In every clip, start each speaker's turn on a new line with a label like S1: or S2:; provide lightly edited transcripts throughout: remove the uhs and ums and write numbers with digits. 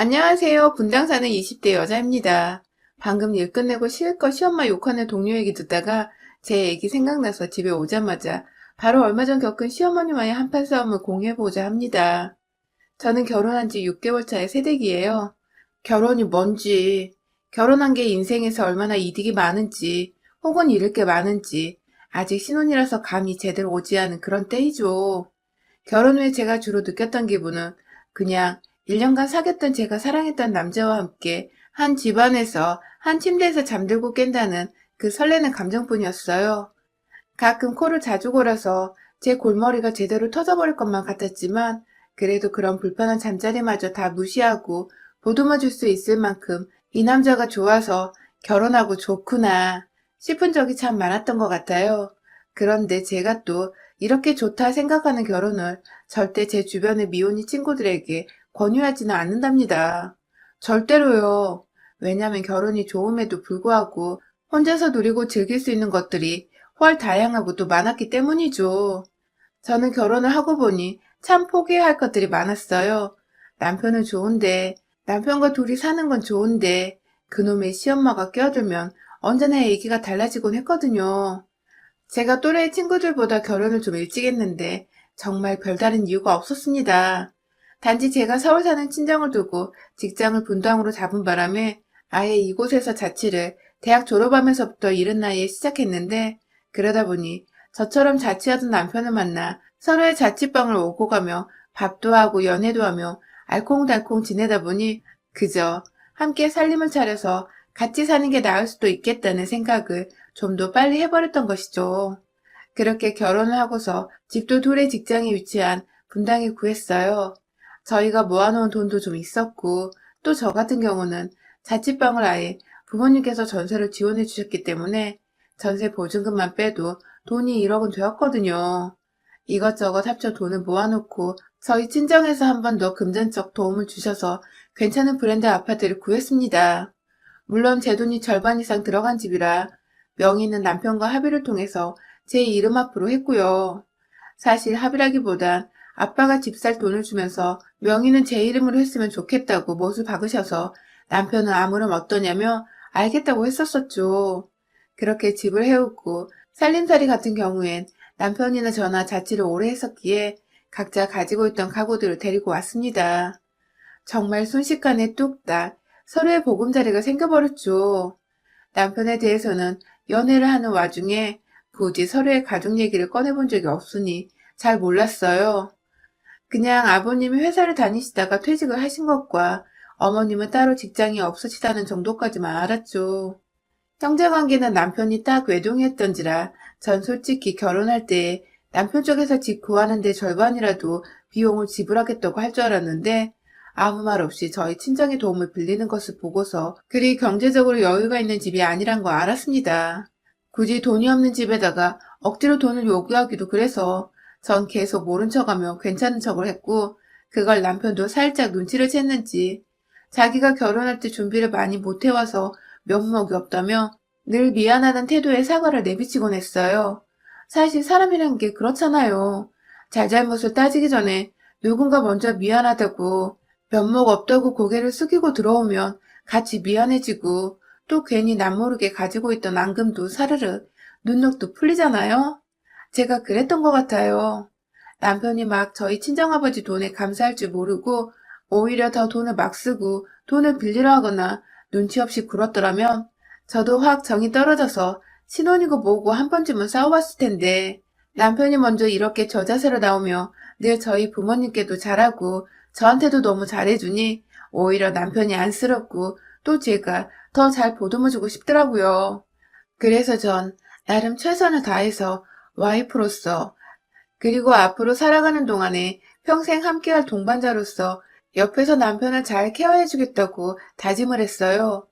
S1: 안녕하세요. 분당 사는 20대 여자입니다. 방금 일 끝내고 실컷 시엄마 욕하는 동료 얘기 듣다가 제 얘기 생각나서 집에 오자마자 바로 얼마 전 겪은 시어머니와의 한판 싸움을 공유해보자 합니다. 저는 결혼한 지 6개월 차의 새댁이에요. 결혼이 뭔지, 결혼한 게 인생에서 얼마나 이득이 많은지, 혹은 잃을 게 많은지, 아직 신혼이라서 감이 제대로 오지 않은 그런 때이죠. 결혼 후에 제가 주로 느꼈던 기분은 그냥 1년간 사귀었던 제가 사랑했던 남자와 함께 한 집안에서 한 침대에서 잠들고 깬다는 그 설레는 감정뿐이었어요. 가끔 코를 자주 골아서 제 골머리가 제대로 터져버릴 것만 같았지만 그래도 그런 불편한 잠자리마저 다 무시하고 보듬어 줄 수 있을 만큼 이 남자가 좋아서 결혼하고 좋구나 싶은 적이 참 많았던 것 같아요. 그런데 제가 또 이렇게 좋다 생각하는 결혼을 절대 제 주변의 미혼이 친구들에게 권유하지는 않는답니다. 절대로요. 왜냐면 결혼이 좋음에도 불구하고 혼자서 누리고 즐길 수 있는 것들이 훨 다양하고 또 많았기 때문이죠. 저는 결혼을 하고 보니 참 포기해야 할 것들이 많았어요. 남편은 좋은데, 남편과 둘이 사는 건 좋은데, 그놈의 시엄마가 껴들면 언제나 얘기가 달라지곤 했거든요. 제가 또래 친구들보다 결혼을 좀 일찍 했는데 정말 별다른 이유가 없었습니다. 단지 제가 서울 사는 친정을 두고 직장을 분당으로 잡은 바람에 아예 이곳에서 자취를 대학 졸업하면서부터 이른 나이에 시작했는데 그러다 보니 저처럼 자취하던 남편을 만나 서로의 자취방을 오고 가며 밥도 하고 연애도 하며 알콩달콩 지내다 보니 그저 함께 살림을 차려서 같이 사는 게 나을 수도 있겠다는 생각을 좀 더 빨리 해버렸던 것이죠. 그렇게 결혼을 하고서 집도 둘의 직장에 위치한 분당에 구했어요. 저희가 모아놓은 돈도 좀 있었고 또 저 같은 경우는 자취방을 아예 부모님께서 전세를 지원해 주셨기 때문에 전세 보증금만 빼도 돈이 1억은 되었거든요. 이것저것 합쳐 돈을 모아놓고 저희 친정에서 한 번 더 금전적 도움을 주셔서 괜찮은 브랜드 아파트를 구했습니다. 물론 제 돈이 절반 이상 들어간 집이라 명의는 남편과 합의를 통해서 제 이름 앞으로 했고요. 사실 합의라기보단 아빠가 집 살 돈을 주면서 명의는 제 이름으로 했으면 좋겠다고 못을 박으셔서 남편은 아무렴 어떠냐며 알겠다고 했었었죠. 그렇게 집을 해오고 살림살이 같은 경우엔 남편이나 저나 자취를 오래 했었기에 각자 가지고 있던 가구들을 데리고 왔습니다. 정말 순식간에 뚝딱 서로의 보금자리가 생겨버렸죠. 남편에 대해서는 연애를 하는 와중에 굳이 서로의 가족 얘기를 꺼내본 적이 없으니 잘 몰랐어요. 그냥 아버님이 회사를 다니시다가 퇴직을 하신 것과 어머님은 따로 직장이 없으시다는 정도까지만 알았죠. 형제관계는 남편이 딱 외동이었던지라 전 솔직히 결혼할 때 남편 쪽에서 집 구하는데 절반이라도 비용을 지불하겠다고 할 줄 알았는데 아무 말 없이 저희 친정의 도움을 빌리는 것을 보고서 그리 경제적으로 여유가 있는 집이 아니란 거 알았습니다. 굳이 돈이 없는 집에다가 억지로 돈을 요구하기도 그래서 전 계속 모른 척하며 괜찮은 척을 했고 그걸 남편도 살짝 눈치를 챘는지 자기가 결혼할 때 준비를 많이 못해와서 면목이 없다며 늘 미안하다는 태도에 사과를 내비치곤 했어요. 사실 사람이란 게 그렇잖아요. 잘잘못을 따지기 전에 누군가 먼저 미안하다고 면목 없다고 고개를 숙이고 들어오면 같이 미안해지고 또 괜히 남모르게 가지고 있던 앙금도 사르르 눈녹도 풀리잖아요. 제가 그랬던 것 같아요. 남편이 막 저희 친정아버지 돈에 감사할 줄 모르고 오히려 더 돈을 막 쓰고 돈을 빌리려 하거나 눈치 없이 굴었더라면 저도 확 정이 떨어져서 신혼이고 뭐고 한 번쯤은 싸워봤을 텐데 남편이 먼저 이렇게 저자세로 나오며 늘 저희 부모님께도 잘하고 저한테도 너무 잘해주니 오히려 남편이 안쓰럽고 또 제가 더 잘 보듬어주고 싶더라고요. 그래서 전 나름 최선을 다해서 와이프로서 그리고 앞으로 살아가는 동안에 평생 함께할 동반자로서 옆에서 남편을 잘 케어해주겠다고 다짐을 했어요.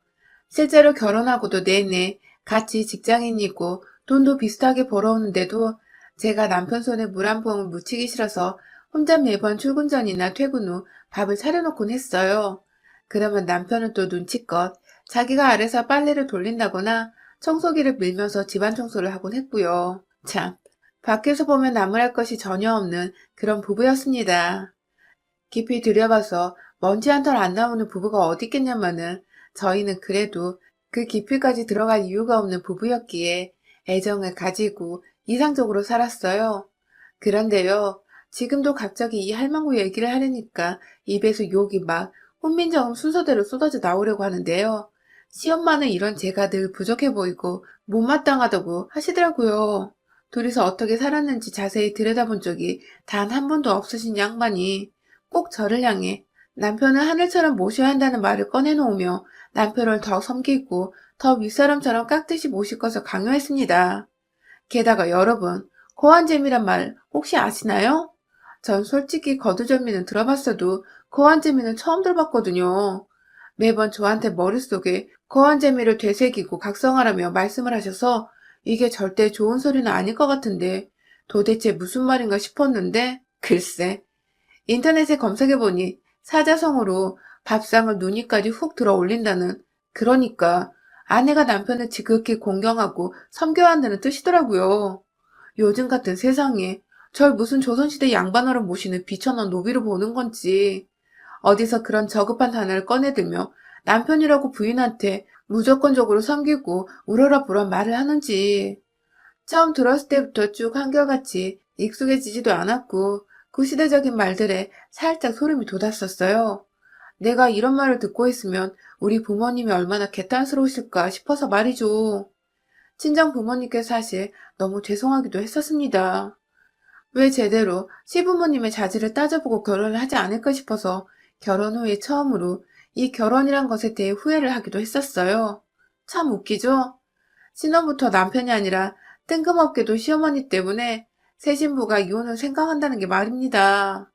S1: 실제로 결혼하고도 내내 같이 직장인이고 돈도 비슷하게 벌어오는데도 제가 남편 손에 물 한 봉을 묻히기 싫어서 혼자 매번 출근 전이나 퇴근 후 밥을 차려놓곤 했어요. 그러면 남편은 또 눈치껏 자기가 아래서 빨래를 돌린다거나 청소기를 밀면서 집안 청소를 하곤 했고요. 참, 밖에서 보면 나무랄 것이 전혀 없는 그런 부부였습니다. 깊이 들여봐서 먼지 한 털 안 나오는 부부가 어디 있겠냐마는 저희는 그래도 그 깊이까지 들어갈 이유가 없는 부부였기에 애정을 가지고 이상적으로 살았어요. 그런데요, 지금도 갑자기 이 할망구 얘기를 하려니까 입에서 욕이 막 훈민정음 순서대로 쏟아져 나오려고 하는데요. 시엄마는 이런 제가 늘 부족해 보이고 못마땅하다고 하시더라고요. 둘이서 어떻게 살았는지 자세히 들여다본 적이 단 한 번도 없으신 양반이 꼭 저를 향해 남편을 하늘처럼 모셔야 한다는 말을 꺼내놓으며 남편을 더 섬기고 더 윗사람처럼 깍듯이 모실 것을 강요했습니다. 게다가 여러분, 고환잼이란 말 혹시 아시나요? 전 솔직히 거두절미는 들어봤어도 고환재미는 처음 들어봤거든요. 매번 저한테 머릿속에 거한재미를 되새기고 각성하라며 말씀을 하셔서 이게 절대 좋은 소리는 아닐 것 같은데 도대체 무슨 말인가 싶었는데 글쎄 인터넷에 검색해보니 사자성어로 밥상을 누니까지 훅 들어 올린다는 그러니까 아내가 남편을 지극히 공경하고 섬겨야 한다는 뜻이더라고요. 요즘 같은 세상에 절 무슨 조선시대 양반으로 모시는 비천한 노비로 보는 건지 어디서 그런 저급한 단어를 꺼내들며 남편이라고 부인한테 무조건적으로 섬기고 우러러 보러 말을 하는지 처음 들었을 때부터 쭉 한결같이 익숙해지지도 않았고 구시대적인 말들에 살짝 소름이 돋았었어요. 내가 이런 말을 듣고 있으면 우리 부모님이 얼마나 개탄스러우실까 싶어서 말이죠. 친정 부모님께 사실 너무 죄송하기도 했었습니다. 왜 제대로 시부모님의 자질을 따져보고 결혼을 하지 않을까 싶어서 결혼 후에 처음으로 이 결혼이란 것에 대해 후회를 하기도 했었어요. 참 웃기죠? 신혼부터 남편이 아니라 뜬금없게도 시어머니 때문에 새 신부가 이혼을 생각한다는 게 말입니다.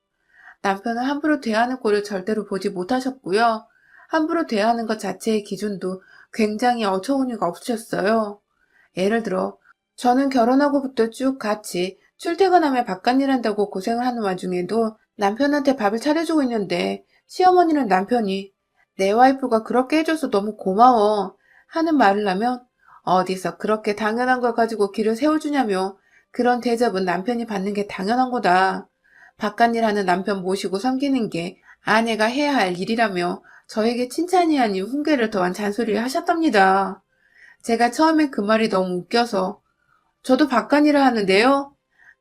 S1: 남편을 함부로 대하는 꼴을 절대로 보지 못하셨고요. 함부로 대하는 것 자체의 기준도 굉장히 어처구니가 없으셨어요. 예를 들어 저는 결혼하고부터 쭉 같이 출퇴근하며 바깥일 한다고 고생을 하는 와중에도 남편한테 밥을 차려주고 있는데 시어머니는 남편이 내 와이프가 그렇게 해줘서 너무 고마워 하는 말을 하면 어디서 그렇게 당연한 걸 가지고 길을 세워주냐며 그런 대접은 남편이 받는 게 당연한 거다. 바깥일 하는 남편 모시고 섬기는 게 아내가 해야 할 일이라며 저에게 칭찬이 아닌 훈계를 더한 잔소리를 하셨답니다. 제가 처음엔 그 말이 너무 웃겨서 저도 바깥일을 하는데요?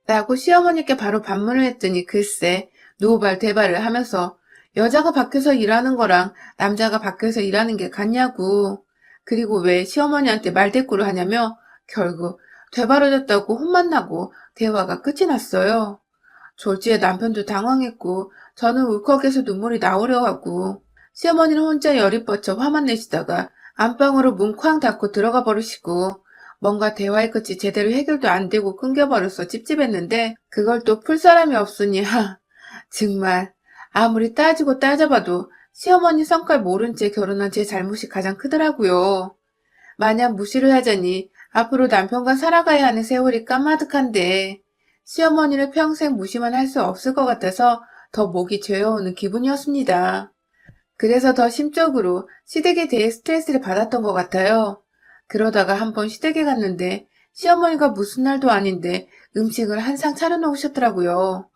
S1: 라고 시어머니께 바로 반문을 했더니 글쎄 노발 대발을 하면서 여자가 밖에서 일하는 거랑 남자가 밖에서 일하는 게 같냐고. 그리고 왜 시어머니한테 말대꾸를 하냐며 결국 되바라졌다고 혼만 나고 대화가 끝이 났어요. 졸지에 남편도 당황했고 저는 울컥해서 눈물이 나오려 하고 시어머니는 혼자 열이 뻗쳐 화만 내시다가 안방으로 문 쾅 닫고 들어가 버리시고 뭔가 대화의 끝이 제대로 해결도 안 되고 끊겨버려서 찝찝했는데 그걸 또 풀 사람이 없으니 정말 아무리 따지고 따져봐도 시어머니 성깔 모른 채 결혼한 제 잘못이 가장 크더라고요. 마냥 무시를 하자니 앞으로 남편과 살아가야 하는 세월이 까마득한데 시어머니를 평생 무시만 할 수 없을 것 같아서 더 목이 죄어오는 기분이었습니다. 그래서 더 심적으로 시댁에 대해 스트레스를 받았던 것 같아요. 그러다가 한번 시댁에 갔는데 시어머니가 무슨 날도 아닌데 음식을 한 상 차려놓으셨더라고요.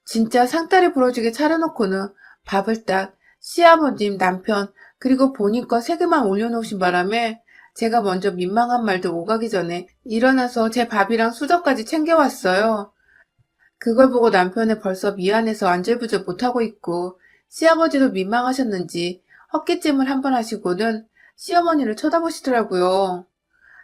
S1: 진짜 상다리 부러지게 차려놓고는 밥을 딱 시아버님, 남편, 그리고 본인 거 세 개만 올려놓으신 바람에 제가 먼저 민망한 말도 오가기 전에 일어나서 제 밥이랑 수저까지 챙겨왔어요. 그걸 보고 남편은 벌써 미안해서 안절부절 못하고 있고 시아버지도 민망하셨는지 헛기침을 한 번 하시고는 시어머니를 쳐다보시더라고요.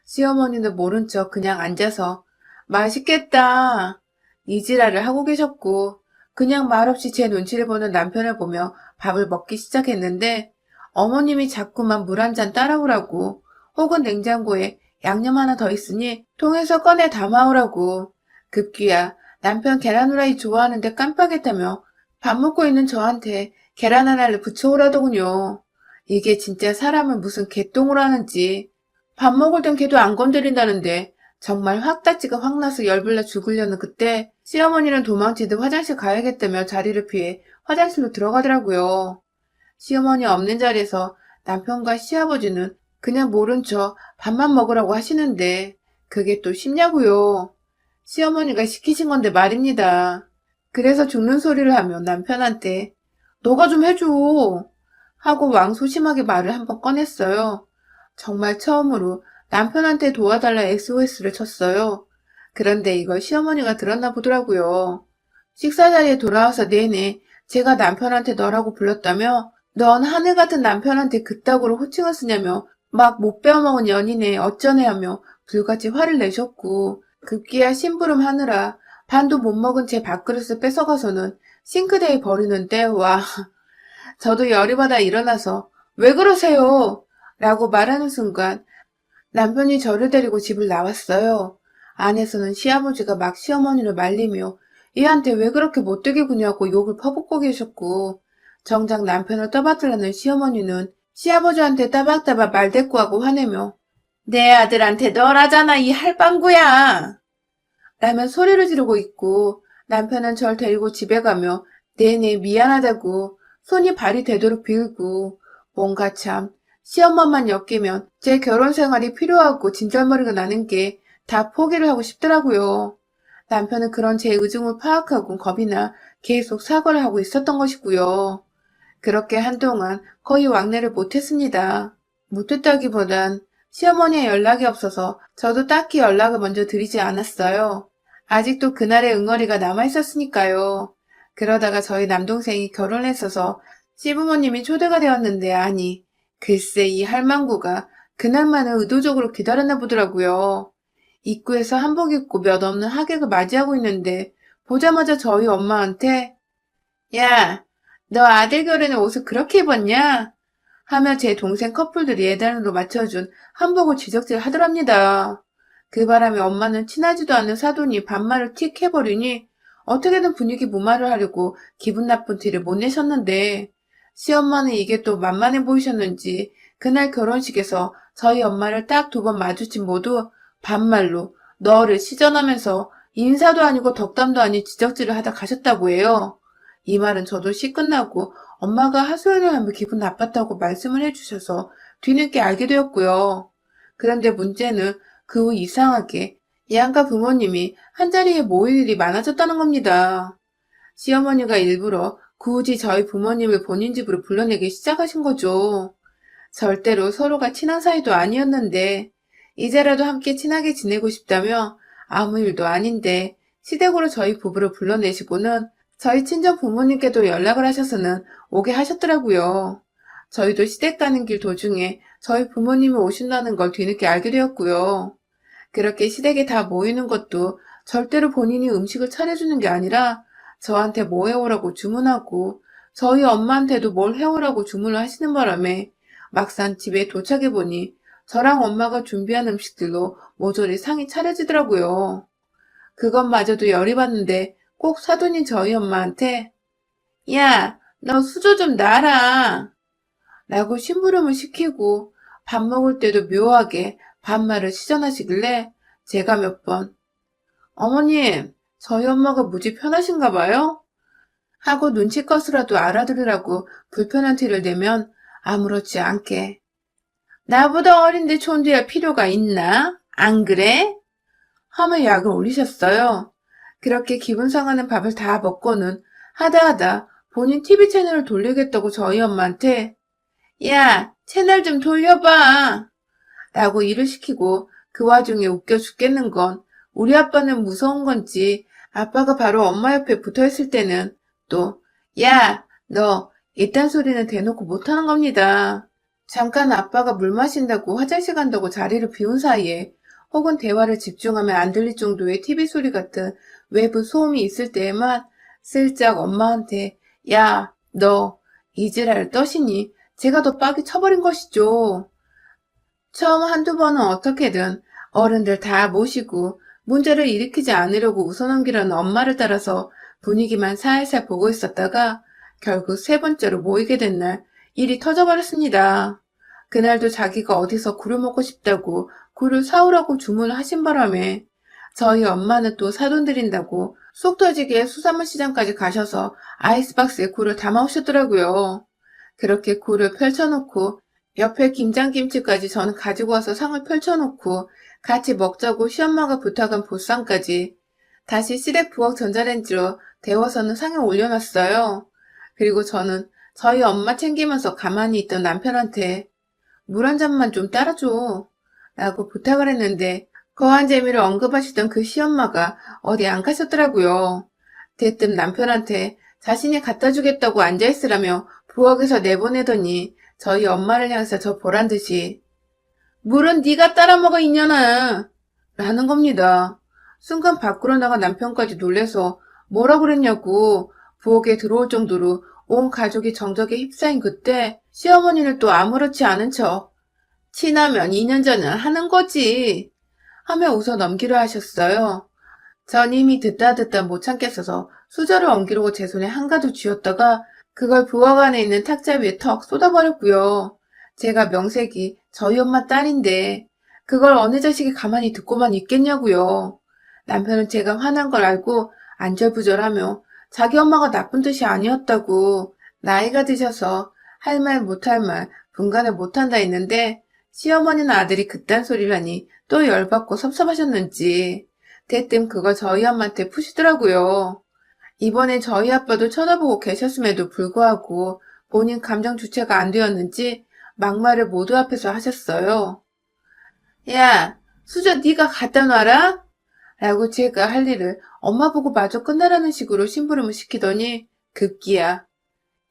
S1: 시어머니는 모른 척 그냥 앉아서 맛있겠다 이 지랄을 하고 계셨고 그냥 말없이 제 눈치를 보는 남편을 보며 밥을 먹기 시작했는데 어머님이 자꾸만 물 한 잔 따라오라고 혹은 냉장고에 양념 하나 더 있으니 통에서 꺼내 담아오라고 급기야 남편 계란 후라이 좋아하는데 깜빡했다며 밥 먹고 있는 저한테 계란 하나를 부쳐오라더군요. 이게 진짜 사람을 무슨 개똥으로 하는지 밥 먹을 땐 걔도 안 건드린다는데 정말 확다지가 확나서 열불나 죽으려는 그때 시어머니는 도망치듯 화장실 가야겠다며 자리를 피해 화장실로 들어가더라고요. 시어머니 없는 자리에서 남편과 시아버지는 그냥 모른 척 밥만 먹으라고 하시는데 그게 또 쉽냐고요. 시어머니가 시키신 건데 말입니다. 그래서 죽는 소리를 하며 남편한테 너가 좀 해줘. 하고 왕소심하게 말을 한번 꺼냈어요. 정말 처음으로 남편한테 도와달라 SOS를 쳤어요. 그런데 이걸 시어머니가 들었나 보더라고요. 식사 자리에 돌아와서 내내 제가 남편한테 너라고 불렀다며 넌 하늘 같은 남편한테 그따구로 호칭을 쓰냐며 막 못 배워먹은 연인에 어쩌네 하며 불같이 화를 내셨고 급기야 심부름 하느라 반도 못 먹은 제 밥그릇을 뺏어가서는 싱크대에 버리는데 와 저도 열이 받아 일어나서 왜 그러세요? 라고 말하는 순간 남편이 저를 데리고 집을 나왔어요. 안에서는 시아버지가 막 시어머니를 말리며 얘한테 왜 그렇게 못되게 구냐고 욕을 퍼붓고 계셨고 정작 남편을 떠받들라는 시어머니는 시아버지한테 따박따박 말대꾸하고 화내며 내 아들한테 너라잖아 이 할방구야 라며 소리를 지르고 있고 남편은 절 데리고 집에 가며 내내 미안하다고 손이 발이 되도록 빌고 뭔가 참 시엄마만 엮이면 제 결혼 생활이 필요하고 진절머리가 나는 게 다 포기를 하고 싶더라고요. 남편은 그런 제 의중을 파악하고 겁이 나 계속 사과를 하고 있었던 것이고요. 그렇게 한동안 거의 왕래를 못했습니다. 못했다기보단 시어머니의 연락이 없어서 저도 딱히 연락을 먼저 드리지 않았어요. 아직도 그날의 응어리가 남아있었으니까요. 그러다가 저희 남동생이 결혼했어서 시부모님이 초대가 되었는데 아니 글쎄 이 할망구가 그날만은 의도적으로 기다렸나 보더라고요. 입구에서 한복 입고 몇 없는 하객을 맞이하고 있는데 보자마자 저희 엄마한테 야, 너 아들 결혼에 옷을 그렇게 입었냐? 하며 제 동생 커플들이 예단으로 맞춰준 한복을 지적질 하더랍니다. 그 바람에 엄마는 친하지도 않은 사돈이 반말을 틱 해버리니 어떻게든 분위기 무마를 하려고 기분 나쁜 티를 못 내셨는데 시엄마는 이게 또 만만해 보이셨는지 그날 결혼식에서 저희 엄마를 딱 두 번 마주친 모두 반말로 너를 시전하면서 인사도 아니고 덕담도 아닌 지적질을 하다 가셨다고 해요. 이 말은 저도 시 끝나고 엄마가 하소연을 하며 기분 나빴다고 말씀을 해주셔서 뒤늦게 알게 되었고요. 그런데 문제는 그 후 이상하게 양가 부모님이 한자리에 모일 일이 많아졌다는 겁니다. 시어머니가 일부러 굳이 저희 부모님을 본인 집으로 불러내기 시작하신 거죠. 절대로 서로가 친한 사이도 아니었는데 이제라도 함께 친하게 지내고 싶다며 아무 일도 아닌데 시댁으로 저희 부부를 불러내시고는 저희 친정 부모님께도 연락을 하셔서는 오게 하셨더라고요. 저희도 시댁 가는 길 도중에 저희 부모님이 오신다는 걸 뒤늦게 알게 되었고요. 그렇게 시댁에 다 모이는 것도 절대로 본인이 음식을 차려주는 게 아니라 저한테 뭐 해오라고 주문하고 저희 엄마한테도 뭘 해오라고 주문을 하시는 바람에 막상 집에 도착해보니 저랑 엄마가 준비한 음식들로 모조리 상이 차려지더라고요. 그것마저도 열이 받는데 꼭 사돈이 저희 엄마한테 야, 너 수저 좀 놔라 라고 심부름을 시키고 밥 먹을 때도 묘하게 반말을 시전하시길래 제가 몇 번 어머님, 저희 엄마가 무지 편하신가 봐요? 하고 눈치껏이라도 알아들으라고 불편한 티를 내면 아무렇지 않게 나보다 어린데 촌두할 필요가 있나? 안 그래? 하며 약을 올리셨어요. 그렇게 기분 상하는 밥을 다 먹고는 하다 본인 TV 채널을 돌리겠다고 저희 엄마한테 야, 채널 좀 돌려봐 라고 일을 시키고 그 와중에 웃겨 죽겠는 건 우리 아빠는 무서운 건지 아빠가 바로 엄마 옆에 붙어있을 때는 또 야, 너 이딴 소리는 대놓고 못하는 겁니다. 잠깐 아빠가 물 마신다고 화장실 간다고 자리를 비운 사이에 혹은 대화를 집중하면 안 들릴 정도의 TV 소리 같은 외부 소음이 있을 때에만 슬쩍 엄마한테 야, 너 이지랄 떠시니 제가 더 빡이 쳐버린 것이죠. 처음 한두 번은 어떻게든 어른들 다 모시고 문제를 일으키지 않으려고 웃어넘기려는 엄마를 따라서 분위기만 살살 보고 있었다가 결국 세 번째로 모이게 된 날 일이 터져버렸습니다. 그날도 자기가 어디서 굴을 먹고 싶다고 굴을 사오라고 주문을 하신 바람에 저희 엄마는 또 사돈 드린다고 속 터지게 수산물 시장까지 가셔서 아이스박스에 굴을 담아오셨더라고요. 그렇게 굴을 펼쳐놓고 옆에 김장김치까지 저는 가지고 와서 상을 펼쳐놓고 같이 먹자고 시엄마가 부탁한 보쌈까지 다시 시댁 부엌 전자레인지로 데워서는 상에 올려놨어요. 그리고 저는 저희 엄마 챙기면서 가만히 있던 남편한테 물 한 잔만 좀 따라줘 라고 부탁을 했는데 거한 재미를 언급하시던 그 시엄마가 어디 안 가셨더라고요. 대뜸 남편한테 자신이 갖다 주겠다고 앉아있으라며 부엌에서 내보내더니 저희 엄마를 향해서 저 보란 듯이 물은 네가 따라 먹어 이년아 라는 겁니다. 순간 밖으로 나간 남편까지 놀래서 뭐라 그랬냐고 부엌에 들어올 정도로 온 가족이 정적에 휩싸인 그때 시어머니는 또 아무렇지 않은 척 친하면 2년 전은 하는 거지 하며 웃어 넘기려 하셨어요. 전 이미 듣다 못 참겠어서 수저를 엉기려고 제 손에 한가득 쥐었다가 그걸 부엌 안에 있는 탁자 위에 턱 쏟아버렸고요. 제가 명색이 저희 엄마 딸인데 그걸 어느 자식이 가만히 듣고만 있겠냐고요. 남편은 제가 화난 걸 알고 안절부절하며 자기 엄마가 나쁜 뜻이 아니었다고 나이가 드셔서 할 말 못할 말 분간을 못한다 했는데 시어머니는 아들이 그딴 소리를 하니 또 열받고 섭섭하셨는지 대뜸 그걸 저희 엄마한테 푸시더라고요. 이번에 저희 아빠도 쳐다보고 계셨음에도 불구하고 본인 감정 주체가 안 되었는지 막말을 모두 앞에서 하셨어요. 야, 수저 네가 갖다 놔라? 라고 제가 할 일을 엄마 보고 마저 끝나라는 식으로 심부름을 시키더니 급기야.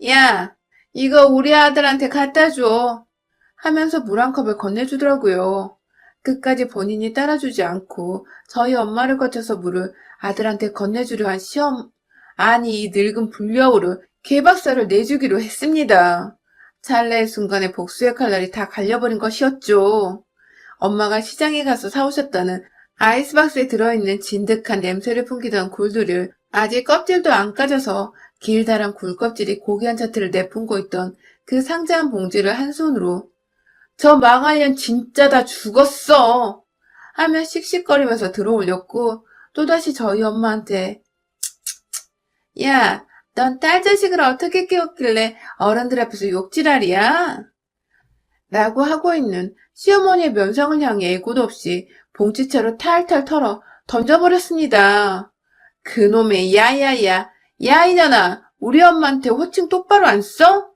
S1: 야, 이거 우리 아들한테 갖다 줘. 하면서 물 한 컵을 건네주더라고요. 끝까지 본인이 따라주지 않고 저희 엄마를 거쳐서 물을 아들한테 건네주려 한 시험, 아니 이 늙은 불려우를 개박살을 내주기로 했습니다. 찰나의 순간에 복수의 칼날이 다 갈려버린 것이었죠. 엄마가 시장에 가서 사오셨다는 아이스박스에 들어있는 진득한 냄새를 풍기던 굴들을 아직 껍질도 안 까져서 길다란 굴껍질이 고기 한 차트를 내뿜고 있던 그 상자한 봉지를 한 손으로 저 망할년 진짜 다 죽었어 하며 씩씩거리면서 들어올렸고 또다시 저희 엄마한테 야, 넌 딸 자식을 어떻게 키웠길래 어른들 앞에서 욕지랄이야? 라고 하고 있는 시어머니의 면상을 향해 예고도 없이 봉지채로 탈탈 털어 던져버렸습니다. 그놈의 야야야, 야 이년아, 우리 엄마한테 호칭 똑바로 안 써?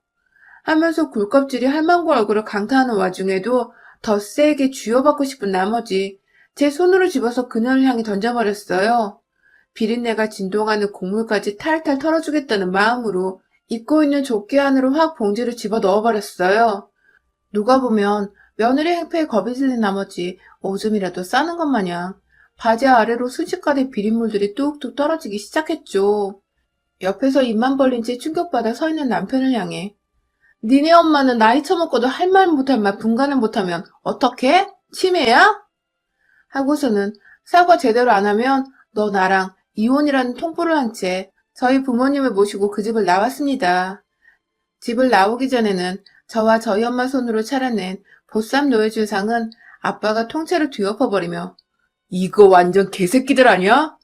S1: 하면서 굴껍질이 할망구 얼굴을 강타하는 와중에도 더 세게 쥐어받고 싶은 나머지 제 손으로 집어서 그녀를 향해 던져버렸어요. 비린내가 진동하는 국물까지 탈탈 털어주겠다는 마음으로 입고 있는 조끼 안으로 확 봉지를 집어 넣어버렸어요. 누가 보면 며느리 행패에 겁이 질린 나머지 오줌이라도 싸는 것 마냥 바지 아래로 순식간에 비린물들이 뚝뚝 떨어지기 시작했죠. 옆에서 입만 벌린 채 충격받아 서 있는 남편을 향해 니네 엄마는 나이 처먹고도 할 말 못할 말 분간을 못하면 어떡해? 치매야? 하고서는 사과 제대로 안 하면 너 나랑 이혼이라는 통보를 한 채 저희 부모님을 모시고 그 집을 나왔습니다. 집을 나오기 전에는 저와 저희 엄마 손으로 차려낸 보쌈 노예줄상은 아빠가 통째로 뒤엎어버리며 이거 완전 개새끼들 아니야?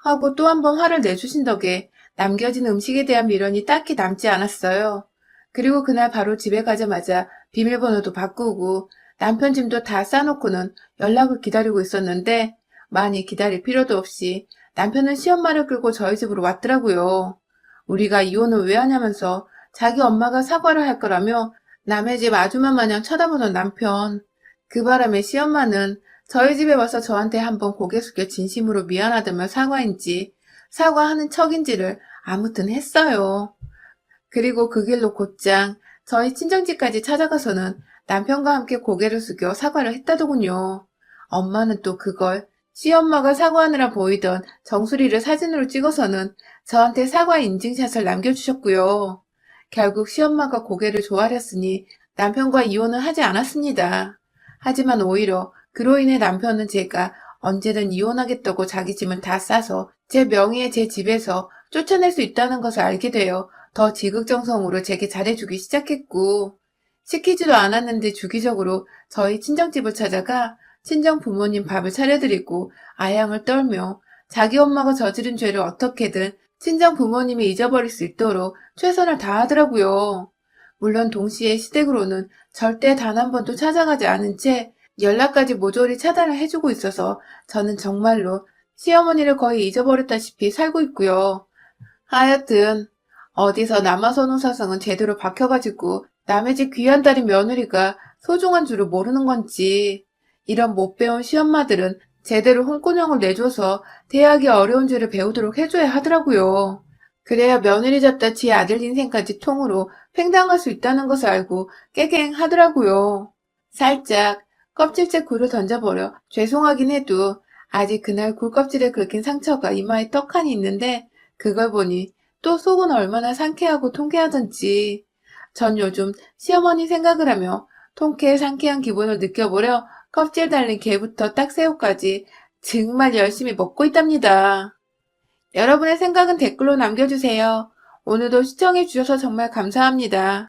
S1: 하고 또 한 번 화를 내주신 덕에 남겨진 음식에 대한 미련이 딱히 남지 않았어요. 그리고 그날 바로 집에 가자마자 비밀번호도 바꾸고 남편 짐도 다 싸놓고는 연락을 기다리고 있었는데 많이 기다릴 필요도 없이 남편은 시엄마를 끌고 저희 집으로 왔더라고요. 우리가 이혼을 왜 하냐면서 자기 엄마가 사과를 할 거라며 남의 집 아주마 마냥 쳐다보던 남편. 그 바람에 시엄마는 저희 집에 와서 저한테 한번 고개 숙여 진심으로 미안하다며 사과인지 사과하는 척인지를 아무튼 했어요. 그리고 그 길로 곧장 저희 친정집까지 찾아가서는 남편과 함께 고개를 숙여 사과를 했다더군요. 엄마는 또 그걸 시엄마가 사과하느라 보이던 정수리를 사진으로 찍어서는 저한테 사과 인증샷을 남겨주셨고요. 결국 시엄마가 고개를 조아렸으니 남편과 이혼은 하지 않았습니다. 하지만 오히려 그로 인해 남편은 제가 언제든 이혼하겠다고 자기 짐을 다 싸서 제 명의의 제 집에서 쫓아낼 수 있다는 것을 알게 되어 더 지극정성으로 제게 잘해주기 시작했고 시키지도 않았는데 주기적으로 저희 친정집을 찾아가 친정 부모님 밥을 차려드리고 아양을 떨며 자기 엄마가 저지른 죄를 어떻게든 친정 부모님이 잊어버릴 수 있도록 최선을 다하더라고요. 물론 동시에 시댁으로는 절대 단 한 번도 찾아가지 않은 채 연락까지 모조리 차단을 해주고 있어서 저는 정말로 시어머니를 거의 잊어버렸다시피 살고 있고요. 하여튼 어디서 남아선호 사상은 제대로 박혀가지고 남의 집 귀한 딸인 며느리가 소중한 줄을 모르는 건지. 이런 못 배운 시엄마들은 제대로 홍군형을 내줘서 대학이 어려운 줄을 배우도록 해줘야 하더라고요. 그래야 며느리 잡다 지 아들 인생까지 통으로 팽당할 수 있다는 것을 알고 깨갱하더라고요. 살짝 껍질째 굴을 던져버려 죄송하긴 해도 아직 그날 굴껍질에 긁힌 상처가 이마에 떡하니 있는데 그걸 보니 또 속은 얼마나 상쾌하고 통쾌하던지. 전 요즘 시어머니 생각을 하며 통쾌 상쾌한 기분을 느껴보려 껍질 달린 게부터 딱새우까지 정말 열심히 먹고 있답니다. 여러분의 생각은 댓글로 남겨주세요. 오늘도 시청해주셔서 정말 감사합니다.